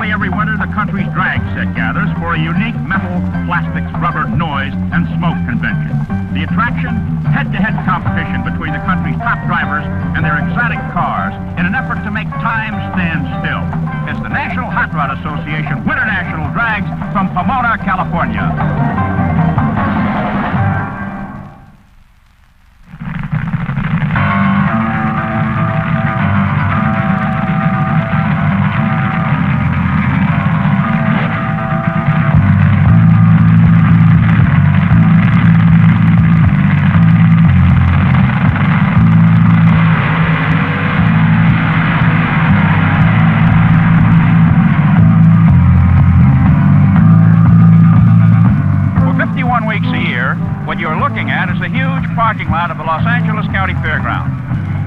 Nearly every winter, the country's drag set gathers for a unique metal, plastics, rubber, noise, and smoke convention. The attraction? Head-to-head competition between the country's top drivers and their exotic cars in an effort to make time stand still. It's the National Hot Rod Association Winternational Drags from Pomona, California. What you're looking at is the huge parking lot of the Los Angeles County Fairgrounds.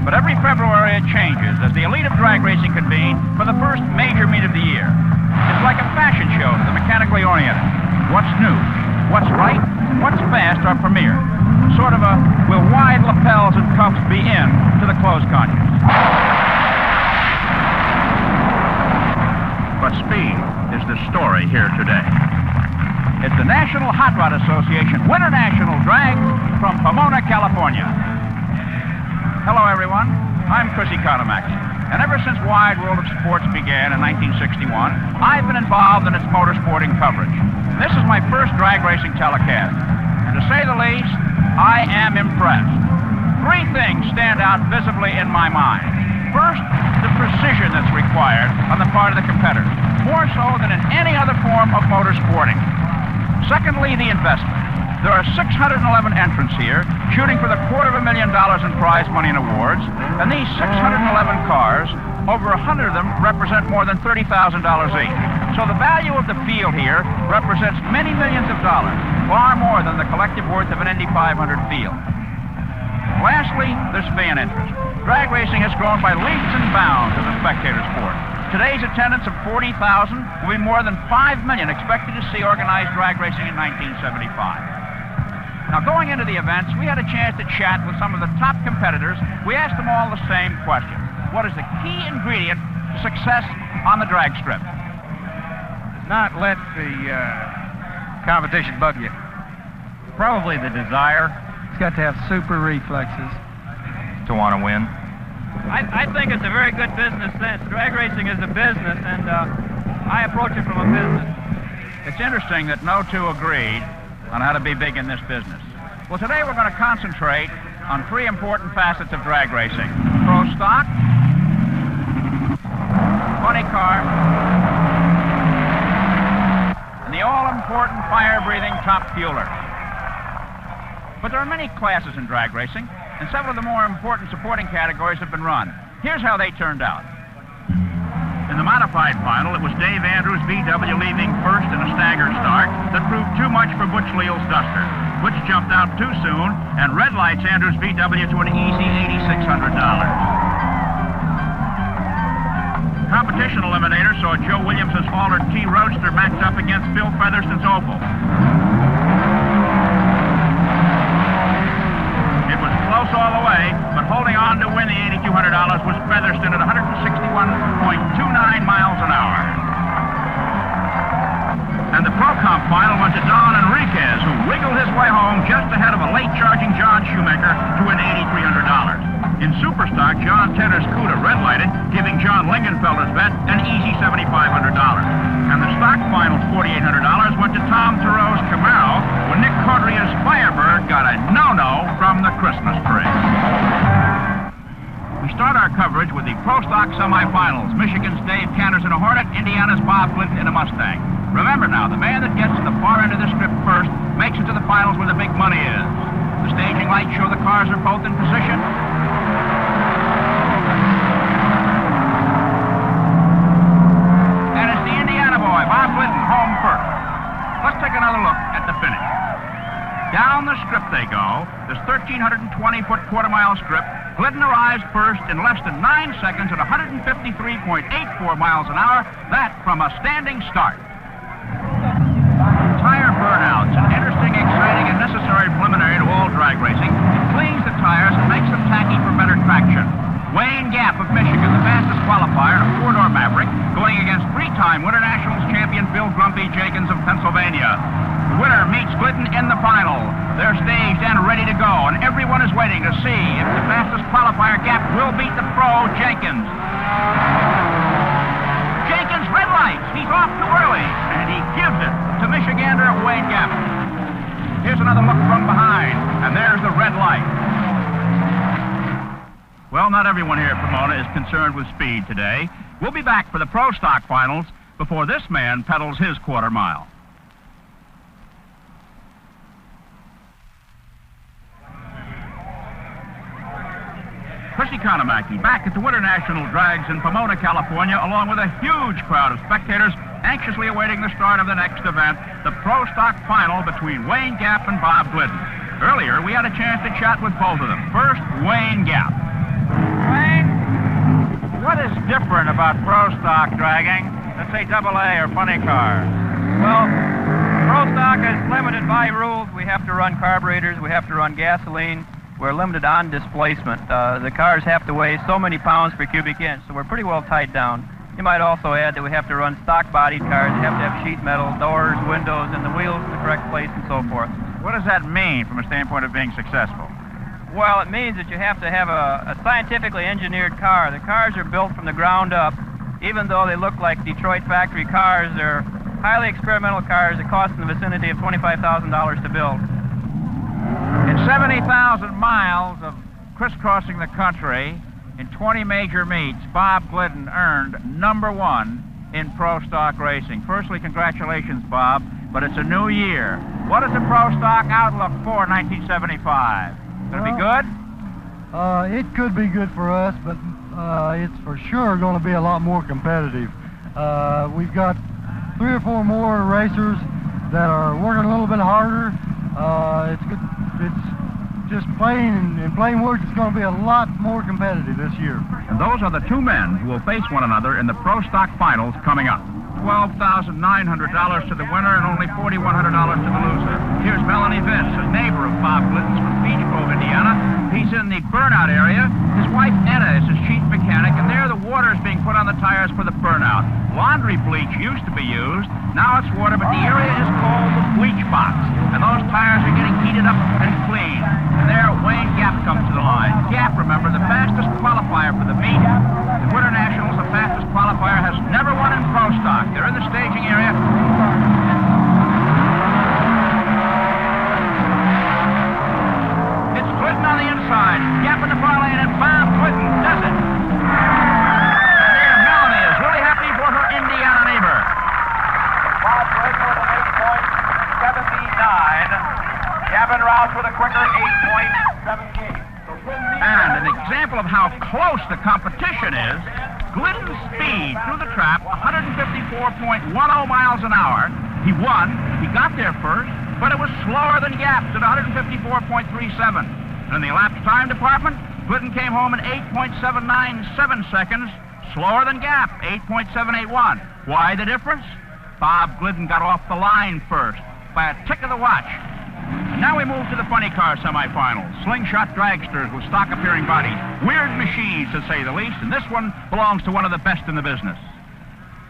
But every February it changes as the elite of drag racing convene for the first major meet of the year. It's like a fashion show to the mechanically oriented. What's new, what's right, what's fast are premiered. Sort of a will wide lapels and cuffs be in to the closed conscience. But speed is the story here today. It's the National Hot Rod Association Winternational Drag from Pomona, California. Hello, everyone. I'm Chris Economax, and ever since Wide World of Sports began in 1961, I've been involved in its motorsporting coverage. This is my first drag racing telecast. To say the least, I am impressed. Three things stand out visibly in my mind. First, the precision that's required on the part of the competitors, more so than in any other form of motorsporting. Secondly, the investment. There are 611 entrants here, shooting for the $250,000 in prize money and awards, and these 611 cars, over 100 of them represent more than $30,000 each. So the value of the field here represents many millions of dollars, far more than the collective worth of an Indy 500 field. Lastly, there's fan interest. Drag racing has grown by leaps and bounds as a spectator sport. Today's attendance of 40,000 will be more than 5 million expected to see organized drag racing in 1975. Now, going into the events, we had a chance to chat with some of the top competitors. We asked them all the same question. What is the key ingredient to success on the drag strip? Not let the competition bug you. Probably the desire. It's got to have super reflexes to want to win. I think it's a very good business sense. Drag racing is a business, and I approach it from a business. It's interesting that no two agreed on how to be big in this business. Well, today we're going to concentrate on three important facets of drag racing: pro stock, funny car, and the all-important fire-breathing top fueler. But there are many classes in drag racing, and several of the more important supporting categories have been run. Here's how they turned out. In the modified final, it was Dave Andrews' VW leaving first in a staggered start that proved too much for Butch Leal's Duster. Butch jumped out too soon and red lights Andrews' VW to an easy $8,600. Competition eliminator saw Joe Williams' Allard T Roadster matched up against Bill Featherston's Opel. Close all the way, but holding on to win the $8,200 was Featherston at 161.29 miles an hour. And the Pro Comp final went to Don Enriquez, who wiggled his way home just ahead of a late-charging John Shoemaker to win $8,300. In Superstock, John Tedder's Cuda red-lighted, giving John Lingenfelder's vet an easy $7,500. And the stock final's $4,800 went to Tom Theroux's Camaro when Nick Codria's Firebird got a no-no from the Christmas tree. We start our coverage with the Pro Stock semifinals. Michigan's Dave Canners in a Hornet, Indiana's Bob Clinton in a Mustang. Remember now, the man that gets to the far end of the strip first makes it to the finals where the big money is. The staging lights show the cars are both in position. And it's the Indiana boy, Bob Clinton, home first. Let's take another look at the finish. Down the strip they go, this 1,320-foot quarter-mile strip. Glidden arrives first in less than 9 seconds at 153.84 miles an hour. That from a standing start. Tire burnouts, an interesting, exciting, and necessary preliminary to all drag racing. It cleans the tires and makes them tacky for better traction. Wayne Gap of Michigan, the fastest qualifier, a four-door Maverick, going against three-time Winternationals champion Bill Grumpy Jenkins of Pennsylvania. The winner meets Glidden in the final. They're staged and ready to go, and everyone is waiting to see if the fastest qualifier Gap will beat the pro Jenkins. Jenkins, red lights. He's off too early, and he gives it to Michigander Wayne Gap. Here's another look from behind, and there's the red light. Well, not everyone here at Pomona is concerned with speed today. We'll be back for the pro stock finals before this man pedals his quarter mile. Chrissy Konamaki back at the Winternational Drags in Pomona, California, along with a huge crowd of spectators anxiously awaiting the start of the next event, the pro stock final between Wayne Gap and Bob Glidden. Earlier, we had a chance to chat with both of them. First, Wayne Gap. Wayne, what is different about pro stock dragging, let's say AA or funny car? Well, pro stock is limited by rules. We have to run carburetors, we have to run gasoline. We're limited on displacement. The cars have to weigh so many pounds per cubic inch, so we're pretty well tied down. You might also add that we have to run stock-bodied cars. You have to have sheet metal, doors, windows, and the wheels in the correct place and so forth. What does that mean from a standpoint of being successful? Well, it means that you have to have a scientifically engineered car. The cars are built from the ground up. Even though they look like Detroit factory cars, they're highly experimental cars that cost in the vicinity of $25,000 to build. In 70,000 miles of crisscrossing the country, in 20 major meets, Bob Glidden earned #1 in pro stock racing. Firstly, congratulations, Bob, but it's a new year. What is the pro stock outlook for 1975? Going to be good? It could be good for us, but it's for sure going to be a lot more competitive. We've got 3 or 4 more racers that are working a little bit harder. It's good. It's just plain, in plain words, it's going to be a lot more competitive this year. And those are the two men who will face one another in the pro stock finals coming up. $12,900 to the winner and only $4,100 to the loser. Here's Melanie Vince, a neighbor of Bob Glidden's from Beach Grove, Indiana. He's in the burnout area. His wife, Etta, is his chief mechanic, and there the water is being put on the tires for the burnout. Laundry bleach used to be used. Now it's water, but the area is called the bleach box. And those tires are getting heated up and cleaned. And there, Wayne Gap comes to the line. Gap, remember, the fastest qualifier for the meet. The Winternationals, the fastest qualifier, has never won in pro stock. They're in the staging area. It's Glidden on the inside. Gap in the far lane, and Bob Glidden does it. And there, Melanie is really happy for her Indiana neighbor. Bob Glidden with an 8.79. Gavin Rouse with a quicker 8.17. And an example of how close the competition is, Glidden's speed through the trap, 154.10 miles an hour. He won. He got there first, but it was slower than Gap's at 154.37. And in the elapsed time department, Glidden came home in 8.797 seconds, slower than Gap, 8.781. Why the difference? Bob Glidden got off the line first by a tick of the watch. Now we move to the funny car semifinals. Slingshot dragsters with stock appearing bodies. Weird machines, to say the least, and this one belongs to one of the best in the business.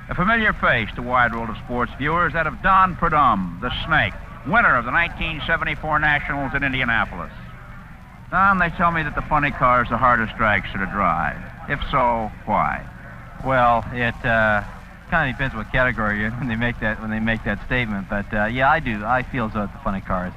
A familiar face to wide world of sports viewers, that of Don Prudhomme, the Snake, winner of the 1974 Nationals in Indianapolis. Don, they tell me that the funny car is the hardest dragster to drive. If so, why? Well, it kind of depends what category you're in when they make that statement. But yeah, I feel as though the funny car is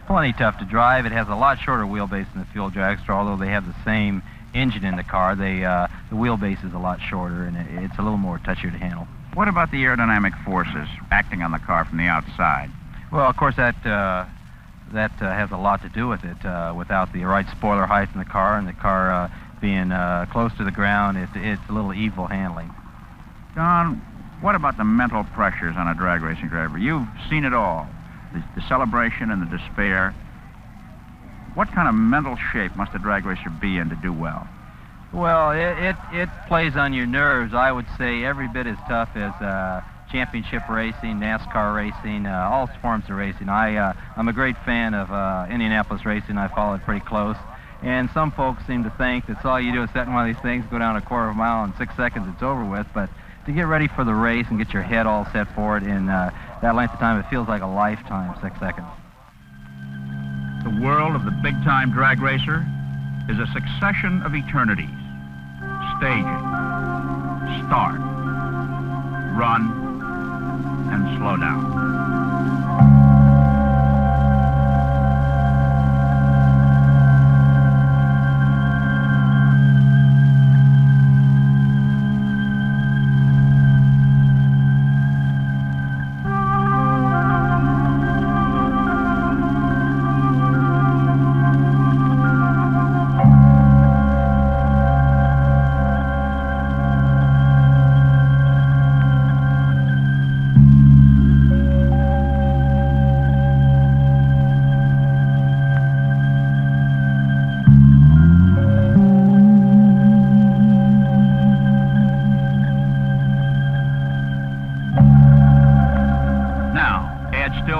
plenty tough to drive. It has a lot shorter wheelbase than the fuel dragster, although they have the same engine in the car. The wheelbase is a lot shorter, and it's a little more touchier to handle. What about the aerodynamic forces acting on the car from the outside? Well, of course, that has a lot to do with it. Without the right spoiler height in the car and the car being close to the ground, it's a little evil handling. Don, what about the mental pressures on a drag racing driver? You've seen it all. The celebration and the despair. What kind of mental shape must a drag racer be in to do well? Well, it plays on your nerves, I would say, every bit as tough as championship racing, NASCAR racing, all forms of racing. I'm a great fan of Indianapolis racing. I follow it pretty close. And some folks seem to think that's all you do is set in one of these things, go down a quarter of a mile in 6 seconds, it's over with. But to get ready for the race and get your head all set for it in that length of time, it feels like a lifetime, 6 seconds. The world of the big-time drag racer is a succession of eternities. Staging, start, run, and slow down.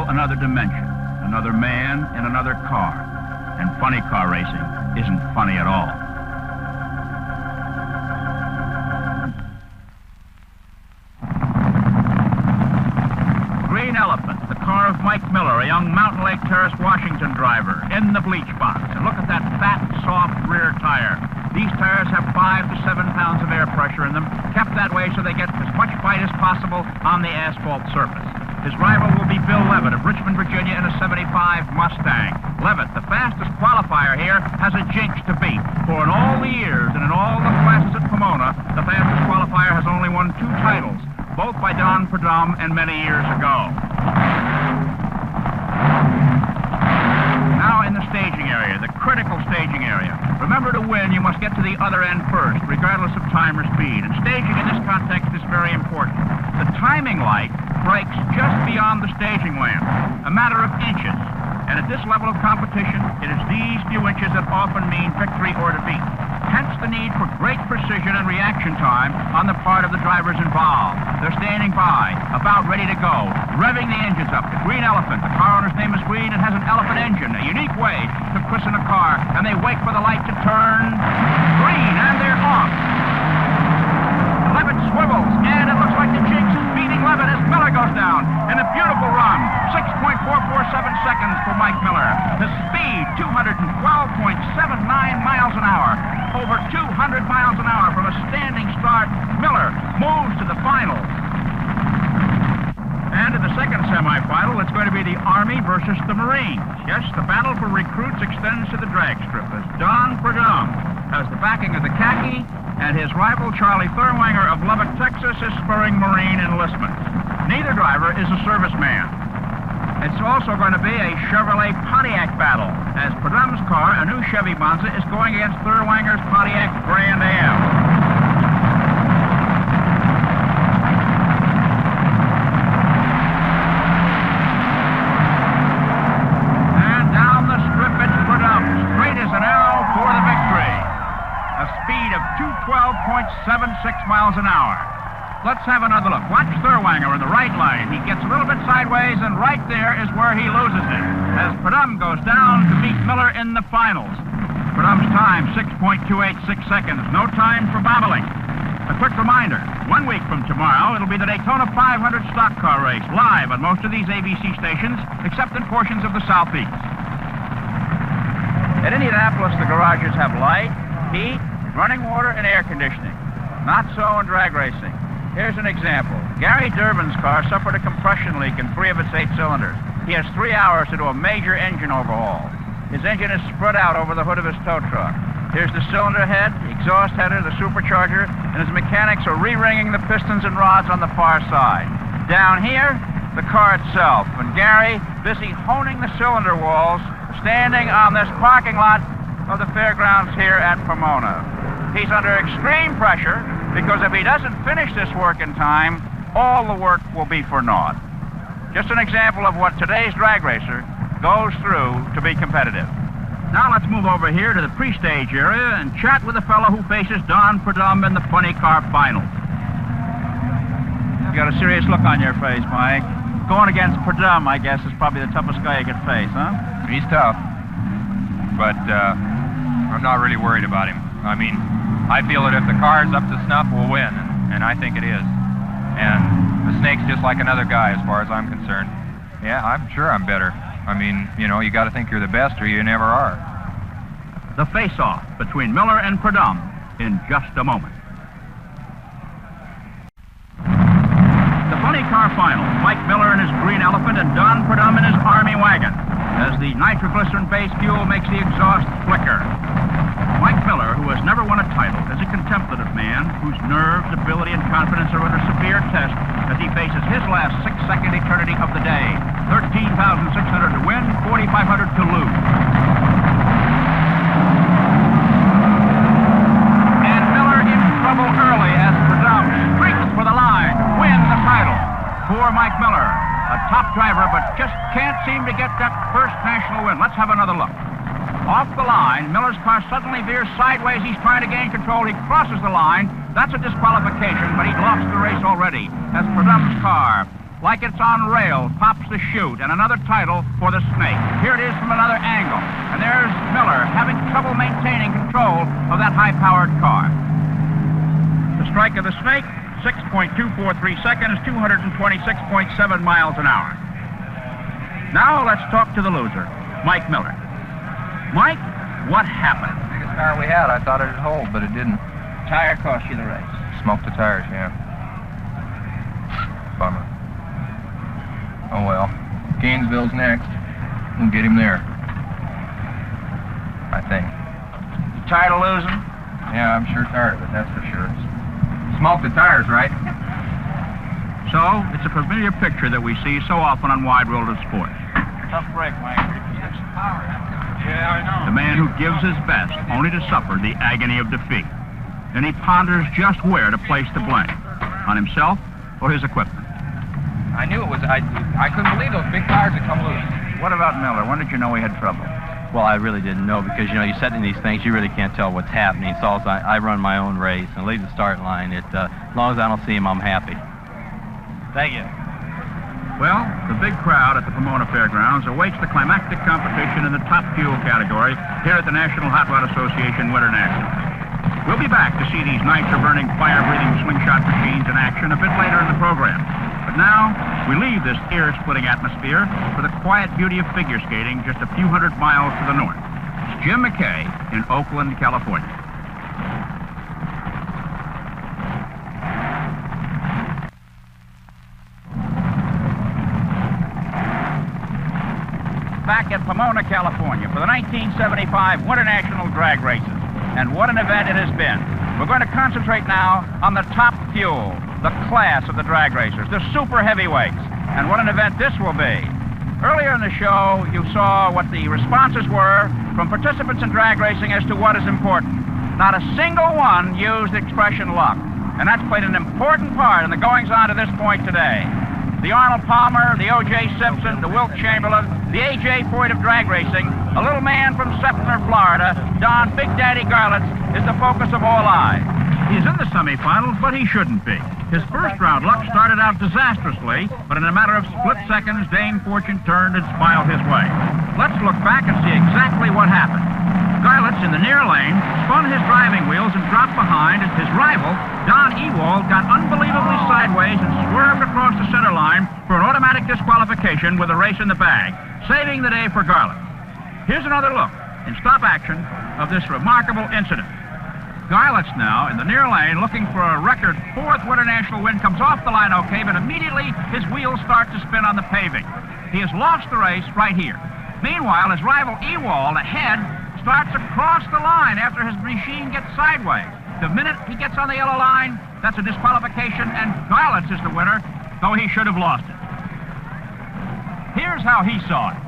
Another dimension, another man in another car. And funny car racing isn't funny at all. Green Elephant, the car of Mike Miller, a young Mountain Lake Terrace, Washington driver, in the bleach box. And look at that fat, soft rear tire. These tires have 5 to 7 pounds of air pressure in them, kept that way so they get as much bite as possible on the asphalt surface. His rival will be Bill Levitt of Richmond, Virginia, in a 75 Mustang. Levitt, the fastest qualifier here, has a jinx to beat. For in all the years and in all the classes at Pomona, the fastest qualifier has only won 2 titles, both by Don Prudhomme and many years ago. Now in the staging area, the critical staging area. Remember, to win, you must get to the other end first, regardless of time or speed. And staging in this context is very important. The timing light breaks just beyond the staging lamp, a matter of inches. And at this level of competition, it is these few inches that often mean victory or defeat. Hence the need for great precision and reaction time on the part of the drivers involved. They're standing by, about ready to go, revving the engines up. The Green Elephant, the car owner's name is Green, and has an elephant engine, a unique way to christen a car. And they wait for the light to turn green, and they're off. Levitt swivels, and it looks like the jinx is beating Levitt as Miller goes down in a beautiful run. 6.447 seconds for Mike Miller. The speed, 212.79 miles an hour. Over 200 miles an hour from a standing start. Miller moves to the finals. And in the second semifinal, it's going to be the Army versus the Marines. Yes, the battle for recruits extends to the drag strip as Don Prudhomme has the backing of the khaki, and his rival, Charlie Thurwanger of Lubbock, Texas, is spurring Marine enlistment. Neither driver is a serviceman. It's also going to be a Chevrolet Pontiac battle, as Prudhomme's car, a new Chevy Monza, is going against Thurwanger's Pontiac Grand Am. And down the strip, it's Prudhomme, straight as an arrow for the victory. A speed of 212.76 miles an hour. Let's have another look. Watch Thurwanger in the right lane. He gets a little bit sideways, and right there is where he loses it, as Prudhomme goes down to beat Miller in the finals. Prudhomme's time, 6.286 seconds. No time for babbling. A quick reminder, 1 week from tomorrow, it'll be the Daytona 500 stock car race, live on most of these ABC stations, except in portions of the Southeast. At Indianapolis, the garages have light, heat, running water, and air conditioning. Not so in drag racing. Here's an example. Gary Durbin's car suffered a compression leak in 3 of its 8 cylinders. He has 3 hours to do a major engine overhaul. His engine is spread out over the hood of his tow truck. Here's the cylinder head, the exhaust header, the supercharger, and his mechanics are re-ringing the pistons and rods on the far side. Down here, the car itself, and Gary busy honing the cylinder walls, standing on this parking lot of the fairgrounds here at Pomona. He's under extreme pressure, because if he doesn't finish this work in time, all the work will be for naught. Just an example of what today's drag racer goes through to be competitive. Now let's move over here to the pre-stage area and chat with the fellow who faces Don Prudhomme in the funny car finals. You got a serious look on your face, Mike. Going against Prudhomme, I guess, is probably the toughest guy you could face, huh? He's tough, but I'm not really worried about him. I mean, I feel that if the car's up to snuff, we'll win, and I think it is. And the Snake's just like another guy as far as I'm concerned. Yeah, I'm sure I'm better. I mean, you know, you got to think you're the best or you never are. The face-off between Miller and Perdum in just a moment. The funny car final, Mike Miller in his green elephant and Don Perdum in his army wagon, as the nitroglycerin-based fuel makes the exhaust flicker. Mike Miller, who has never won a title, is a contemplative man whose nerves, ability, and confidence are under severe test as he faces his last 6-second eternity of the day. 13,600 to win, 4,500 to lose. And Miller in trouble early as Perdum streaks for the line, wins the title. Poor Mike Miller, a top driver, but just can't seem to get that first national win. Let's have another look. Off the line, Miller's car suddenly veers sideways. He's trying to gain control. He crosses the line. That's a disqualification, but he'd lost the race already as Perdum's car, like it's on rails, pops the chute, and another title for the Snake. Here it is from another angle. And there's Miller having trouble maintaining control of that high-powered car. The strike of the Snake, 6.243 seconds, 226.7 miles an hour. Now let's talk to the loser, Mike Miller. Mike, what happened? Biggest car we had. I thought it'd hold, but it didn't. Tire cost you the race. Smoked the tires, yeah. Bummer. Oh well. Gainesville's next. We'll get him there. I think. You tired of losing? Yeah, I'm sure tired of it, that's for sure. Smoked the tires, right? So, it's a familiar picture that we see so often on Wide World of Sports. Tough break, Mike. Yeah, I know. The man who gives his best only to suffer the agony of defeat. And he ponders just where to place the blame, on himself or his equipment. I knew it was, I couldn't believe those big tires had come loose. What about Miller? When did you know he had trouble? Well, I really didn't know because, you know, you set in these things, you really can't tell what's happening. So I run my own race and leave the start line. As long as I don't see him, I'm happy. Thank you. Well, the big crowd at the Pomona Fairgrounds awaits the climactic competition in the top fuel category here at the National Hot Rod Association Winternationals. We'll be back to see these nitro-burning, fire-breathing slingshot machines in action a bit later in the program. But now, we leave this ear-splitting atmosphere for the quiet beauty of figure skating just a few hundred miles to the north. It's Jim McKay in Oakland, California. Back at Pomona, California for the 1975 Winternational Drag Races. And what an event it has been. We're going to concentrate now on the top fuel, the class of the drag racers, the super heavyweights. And what an event this will be. Earlier in the show, you saw what the responses were from participants in drag racing as to what is important. Not a single one used the expression luck. And that's played an important part in the goings-on to this point today. The Arnold Palmer, the O.J. Simpson, the Wilt Chamberlain, the A.J. Foyt of drag racing, a little man from Sefner, Florida, Don Big Daddy Garlitz, is the focus of all eyes. He's in the semifinals, but he shouldn't be. His first-round luck started out disastrously, but in a matter of split seconds, Dame Fortune turned and smiled his way. Let's look back and see exactly what happened. Garlitz, in the near lane, spun his driving wheels and dropped behind as his rival, Don Ewald, got unbelievably sideways and swerved across the center line for an automatic disqualification with a race in the bag, saving the day for Garlitz. Here's another look in stop action of this remarkable incident. Garlitz now in the near lane looking for a record fourth Winternational win, comes off the line okay, but immediately his wheels start to spin on the paving. He has lost the race right here. Meanwhile, his rival Ewald ahead starts across the line after his machine gets sideways. The minute he gets on the yellow line, that's a disqualification, and Garlitz is the winner, though he should have lost it. Here's how he saw it.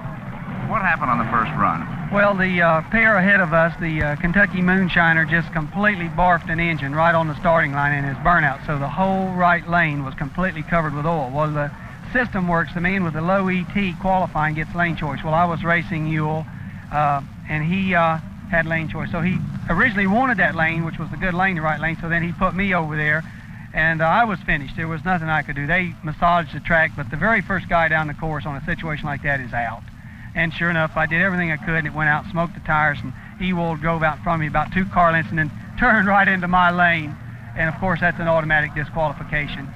What happened on the first run? Well, the pair ahead of us, the Kentucky Moonshiner, just completely barfed an engine right on the starting line in his burnout, so the whole right lane was completely covered with oil. Well, the system works. The man with the low ET qualifying gets lane choice. Well, I was racing Ewell, and he had lane choice. So he originally wanted that lane, which was the good lane, the right lane, so then he put me over there, and I was finished. There was nothing I could do. They massaged the track, but the very first guy down the course on a situation like that is out. And sure enough, I did everything I could, and it went out, smoked the tires, and Ewald drove out in front of me about 2 car lengths and then turned right into my lane. And, of course, that's an automatic disqualification.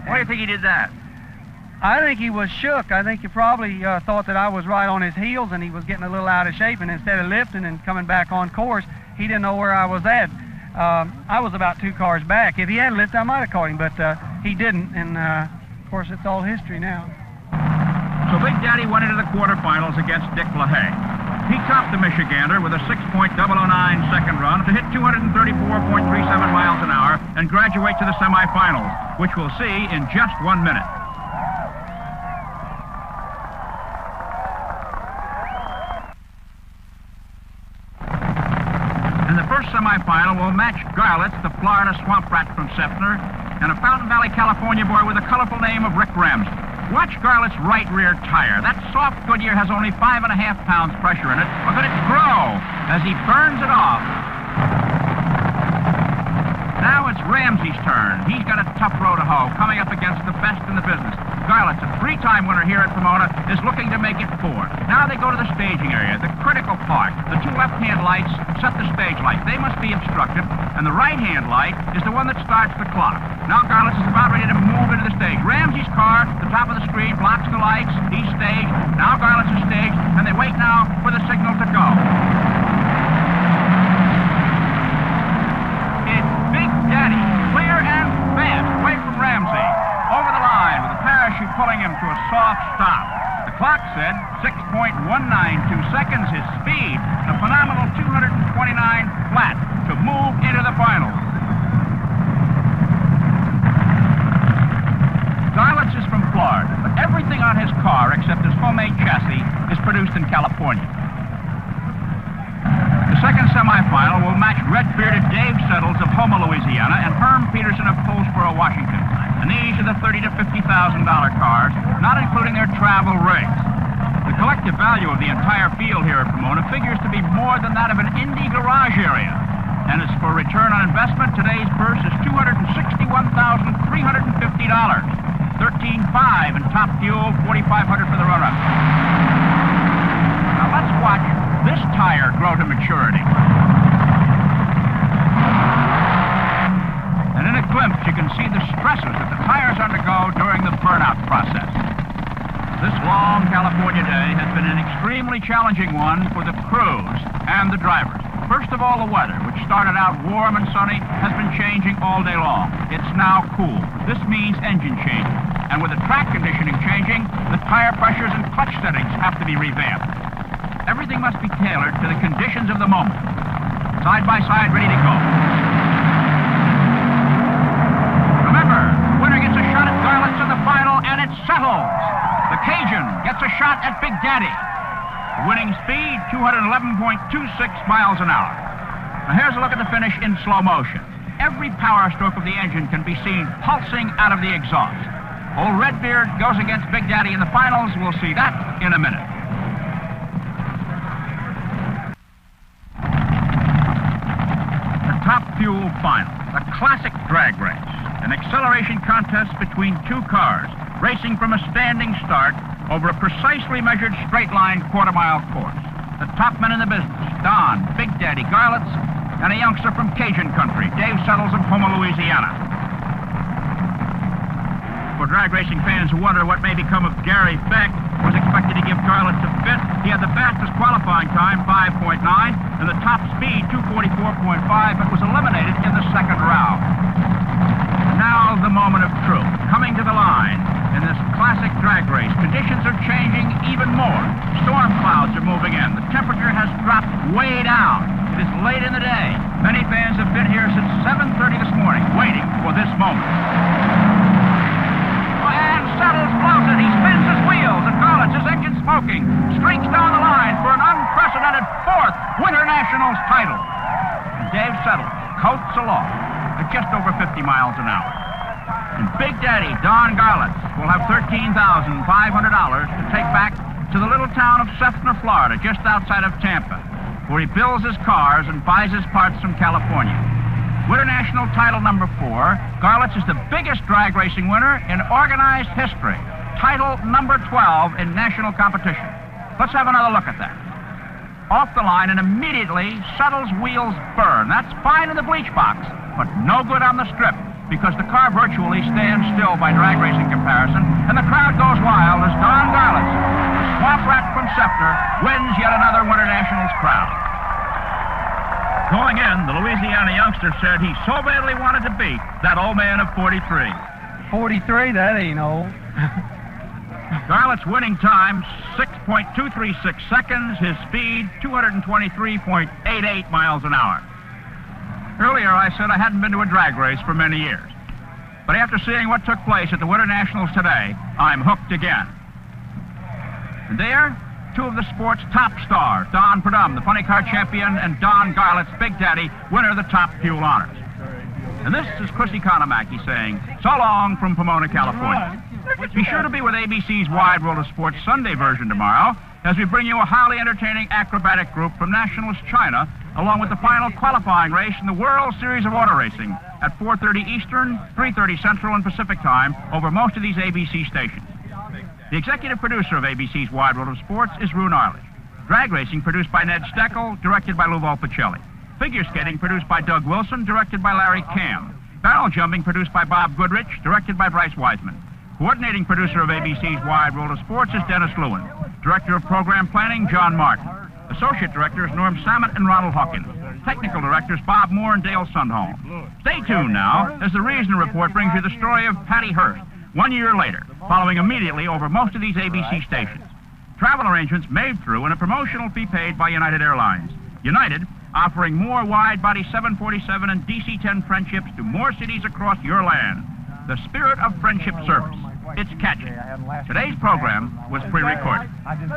Why do you think he did that? I think he was shook. I think he probably thought that I was right on his heels and he was getting a little out of shape, and instead of lifting and coming back on course, he didn't know where I was at. I was about 2 cars back. If he had lifted, I might have caught him, but he didn't, and of course it's all history now. So Big Daddy went into the quarterfinals against Dick LaHaye. He topped the Michigander with a 6.009 second run to hit 234.37 miles an hour and graduate to the semifinals, which we'll see in just 1 minute. In the first semifinal, we'll match Garlitz, the Florida swamp rat from Sefner, and a Fountain Valley, California boy with a colorful name of Rick Ramsey. Watch Garlitz's right rear tire. That soft Goodyear has only 5.5 pounds pressure in it. Look at it grow as he burns it off. Now it's Ramsey's turn. He's got a tough row to hoe, coming up against the best in the business. Garlitz, a 3-time winner here at Pomona, is looking to make it 4. Now they go to the staging area, the critical part. The 2 left-hand lights set the stage lights. They must be obstructed, and the right-hand light is the one that starts the clock. Now Garlitz is about ready to move into the stage. Ramsey's car, the top of the screen, blocks the lights. He's staged. Now Garlitz is staged, and they wait now for the signal to go. It's Big Daddy, clear and fast, away from Ramsey. Over the line with the parachute pulling him to a soft stop. The clock said 6.192 seconds, his speed, a phenomenal 229 flat to move into the finals. Garlitz is from Florida, but everything on his car except his homemade chassis is produced in California. The second semifinal will match red-bearded Dave Settles of Houma, Louisiana, and Herm Peterson of Poulsboro, Washington. And these are the $30,000 to $50,000 cars, not including their travel rigs. The collective value of the entire field here at Pomona figures to be more than that of an Indy garage area. And as for return on investment, today's purse is $261,350. $13,500 in top fuel, $4,500 for the run-up. Now let's watch this tire grow to maturity. And in a glimpse, you can see the stresses that the tires undergo during the burnout process. This long California day has been an extremely challenging one for the crews and the drivers. First of all, the weather, which started out warm and sunny, has been changing all day long. It's now cool. This means engine change. And with the track conditioning changing, the tire pressures and clutch settings have to be revamped. Everything must be tailored to the conditions of the moment. Side by side, ready to go. Remember, the winner gets a shot at Garlitz in the final, and it settles. The Cajun gets a shot at Big Daddy. The winning speed, 211.26 miles an hour. Now here's a look at the finish in slow motion. Every power stroke of the engine can be seen pulsing out of the exhaust. Old Redbeard goes against Big Daddy in the finals. We'll see that in a minute. The Top Fuel Final, a classic drag race, an acceleration contest between 2 cars, racing from a standing start over a precisely measured straight-line quarter-mile course. The top men in the business, Don, Big Daddy, Garlitz, and a youngster from Cajun country, Dave Settles of Houma, Louisiana. For drag racing fans who wonder what may become of Gary Beck, was expected to give Garlitz a fit. He had the fastest qualifying time, 5.9, and the top speed, 244.5, but was eliminated in the second round. Now the moment of truth, coming to the line. In this classic drag race, conditions are changing even more. Storm clouds are moving in. The temperature has dropped way down. It is late in the day. Many fans have been here since 7:30 this morning, waiting for this moment. And Settles blows it. He spins his wheels, and Garlitz, his engine smoking, streaks down the line for an unprecedented 4th Winternationals title. And Dave Settles coats along at just over 50 miles an hour. And Big Daddy, Don Garlitz, will have $13,500 to take back to the little town of Sefner, Florida, just outside of Tampa, where he builds his cars and buys his parts from California. Winternational title number 4, Garlitz is the biggest drag racing winner in organized history. Title number 12 in national competition. Let's have another look at that. off the line and immediately settles wheels burn. That's fine in the bleach box, but no good on the strip because the car virtually stands still by drag racing comparison, and the crowd goes wild as Don Garlitz, the swamp rat from Scepter, wins yet another Winter Nationals crown. Going in, the Louisiana youngster said he so badly wanted to beat that old man of 43. 43, that ain't old. Garlitz's winning time, 6.236 seconds. His speed, 223.88 miles an hour. Earlier, I said I hadn't been to a drag race for many years. But after seeing what took place at the Winter Nationals today, I'm hooked again. And there, two of the sport's top stars, Don Purdom, the funny car champion, and Don Garlitz, Big Daddy, winner of the top fuel honors. And this is Chrissy Conamacki saying, so long from Pomona, California. Be sure to be with ABC's Wide World of Sports Sunday version tomorrow as we bring you a highly entertaining acrobatic group from Nationalist China, along with the final qualifying race in the World Series of Auto Racing at 4:30 Eastern, 3:30 Central and Pacific Time over most of these ABC stations. The executive producer of ABC's Wide World of Sports is Rune Arledge. Drag racing produced by Ned Steckel, directed by Lou Volpicelli. Figure skating produced by Doug Wilson, directed by Larry Cam. Barrel jumping produced by Bob Goodrich, directed by Bryce Wiseman. Coordinating producer of ABC's Wide World of Sports is Dennis Lewin. Director of Program Planning, John Martin. Associate Directors, Norm Samet and Ronald Hawkins. Technical Directors, Bob Moore and Dale Sundholm. Stay tuned now, as the Reason Report brings you the story of Patty Hearst, 1 year later, following immediately over most of these ABC stations. Travel arrangements made through and a promotional fee paid by United Airlines. United, offering more wide-body 747 and DC-10 friendships to more cities across your land. The spirit of friendship service. It's catchy. Today's program was pre-recorded. I just